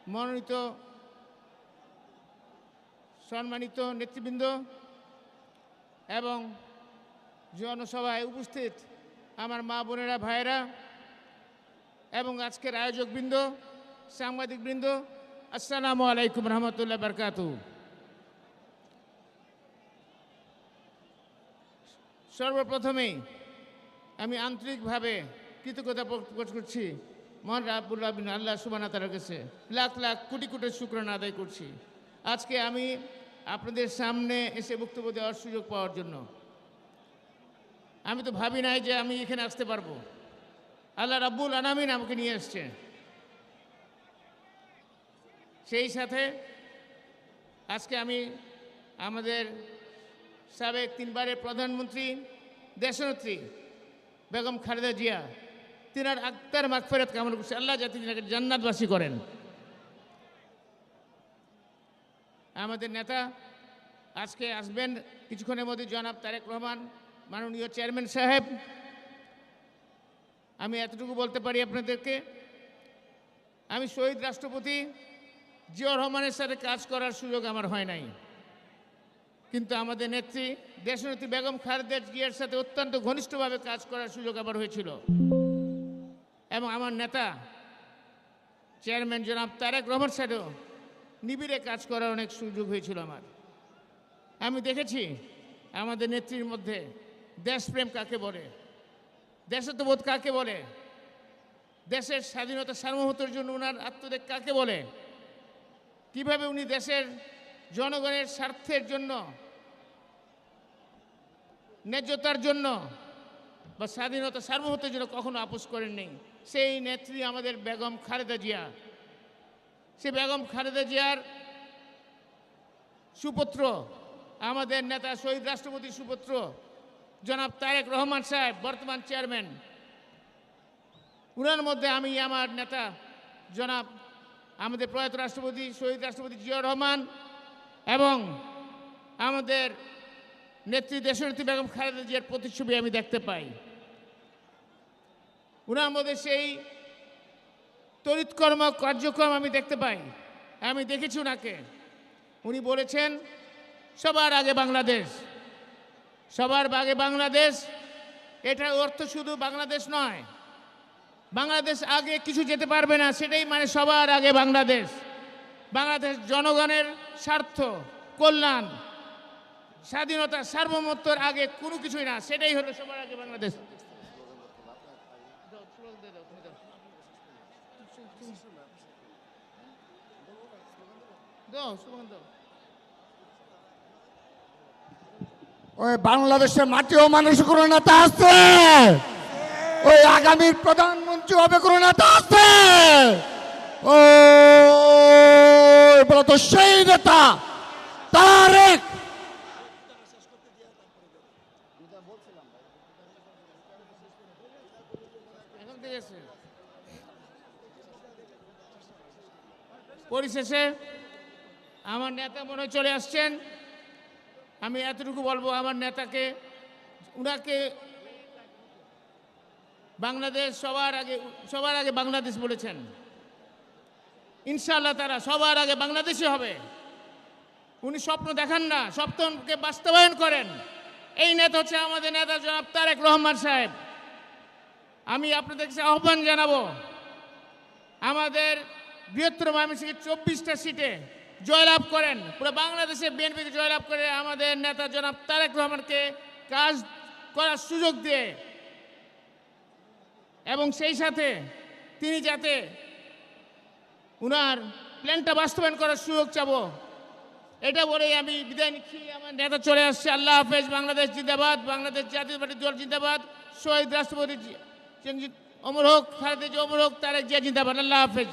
মনোনীত সম্মানিত নেতৃবৃন্দ এবং জনসভায় উপস্থিত আমার মা বোনেরা, ভাইয়েরা এবং আজকের আয়োজকবৃন্দ, সাংবাদিকবৃন্দ, আসসালামু আলাইকুম রহমতুল্লাহ বারকাতুহু। সর্বপ্রথমেই আমি আন্তরিকভাবে কৃতজ্ঞতা প্রকাশ করছি মহান রাব্বুল আলামিন আল্লাহ সুবহানাহু ওয়া তাআলার কাছে লাখ লাখ কোটি কোটি শুকরানা আদায় করছি আজকে আমি আপনাদের সামনে এসে বক্তব্য দেওয়ার সুযোগ পাওয়ার জন্য। আমি তো ভাবি নাই যে আমি এখানে আসতে পারবো। আল্লাহ রাব্বুল আলামিন আমাকে নিয়ে এসছে। সেই সাথে আজকে আমি আমাদের সাবেক 3 বারের প্রধানমন্ত্রী দেশনেত্রী বেগম খালেদা জিয়া তিনার আত্মার মাগফিরাত কামনা করছি, আল্লাহ যাতে তিনাকে জান্নাতবাসী করেন। আমাদের নেতা আজকে আসবেন কিছুক্ষণের মধ্যে, জনাব তারেক রহমান মাননীয় চেয়ারম্যান সাহেব। আমি এতটুকু বলতে পারি আপনাদেরকে, আমি শহীদ রাষ্ট্রপতি জিয়াউর রহমানের সাথে কাজ করার সুযোগ আমার হয় নাই, কিন্তু আমাদের নেত্রী দেশনেত্রী বেগম খালেদা জিয়ার সাথে অত্যন্ত ঘনিষ্ঠভাবে কাজ করার সুযোগ আমার হয়েছিল। এবং আমার নেতা চেয়ারম্যান জনাব তারেক রহমান সাথেও নিবিড়ে কাজ করার অনেক সুযোগ হয়েছিল আমার। আমি দেখেছি আমাদের নেত্রীর মধ্যে দেশপ্রেম কাকে বলে, দেশাত্মবোধ কাকে বলে, দেশের স্বাধীনতা সার্বভৌমত্বের জন্য ওনার আত্মত্যাগ কাকে বলে, কিভাবে উনি দেশের জনগণের স্বার্থের জন্য, ন্যায্যতার জন্য বা স্বাধীনতা সার্বভৌমত্বের জন্য কখনো আপোস করেননি। সেই নেত্রী আমাদের বেগম খালেদা জিয়া। সে বেগম খালেদা জিয়ার সুপুত্র আমাদের নেতা শহীদ রাষ্ট্রপতির সুপুত্র জনাব তারেক রহমান সাহেব, বর্তমান চেয়ারম্যান। উনার মধ্যে আমি আমার নেতা জনাব আমাদের প্রয়াত রাষ্ট্রপতি শহীদ রাষ্ট্রপতি জিয়াউর রহমান এবং আমাদের নেত্রী দেশনেত্রী বেগম খালেদা জিয়ার প্রতিচ্ছবি আমি দেখতে পাই। উনার মধ্যে সেই তড়িৎকর্ম কার্যক্রম আমি দেখতে পাই। আমি দেখেছি উনাকে, উনি বলেছেন সবার আগে বাংলাদেশ, সবার আগে বাংলাদেশ। এটার অর্থ শুধু বাংলাদেশ নয়, বাংলাদেশ আগে কিছু যেতে পারবে না, সেটাই মানে সবার আগে বাংলাদেশ। বাংলাদেশ জনগণের স্বার্থ, কল্যাণ, স্বাধীনতা সার্বভৌমত্বের আগে কোনো কিছুই না, সেটাই হলো সবার আগে বাংলাদেশ। ওই বাংলাদেশের মাটিও মানুষ কোনো নেতা আছে, ওই আগামীর প্রধানমন্ত্রী হবে কোনো নেতা আছে। ও বলো তো সেই নেতা তারেক। পরিশেষে আমার নেতা মনে হয় চলে আসছেন। আমি এতটুকু বলবো, আমার নেতাকে, উনাকে বাংলাদেশ সবার আগে বাংলাদেশ বলেছেন। ইনশাআল্লাহ তারা সবার আগে বাংলাদেশই হবে। উনি স্বপ্ন দেখান না, স্বপ্নকে বাস্তবায়ন করেন। এই নেতা হচ্ছে আমাদের নেতা জনাব তারেক রহমান সাহেব। আমি আপনাদের কাছে আহ্বান জানাবো, আমাদের বৃহত্তর ময়মনসিংহের 24টা সিটে জয়লাভ করেন, পুরো বাংলাদেশে বিএনপিকে জয়লাভ করে আমাদের নেতা জনাব তারেক রহমানকে কাজ করার সুযোগ দিয়ে, এবং সেই সাথে তিনি যাতে উনার প্ল্যানটা বাস্তবায়ন করার সুযোগ চাবো, এটা বলেই আমি বিদায় নিচ্ছি। আমার নেতা চলে আসছে। আল্লাহ হাফেজ। বাংলাদেশ জিন্দাবাদ, বাংলাদেশ জাতীয়তাবাদী দল জিন্দাবাদ, শহীদ রাষ্ট্রপতি অমর হোক, খালেদা জিয়া অমর হোক, তারেক জিয়া জিন্দাবাদ। আল্লাহ হাফেজ।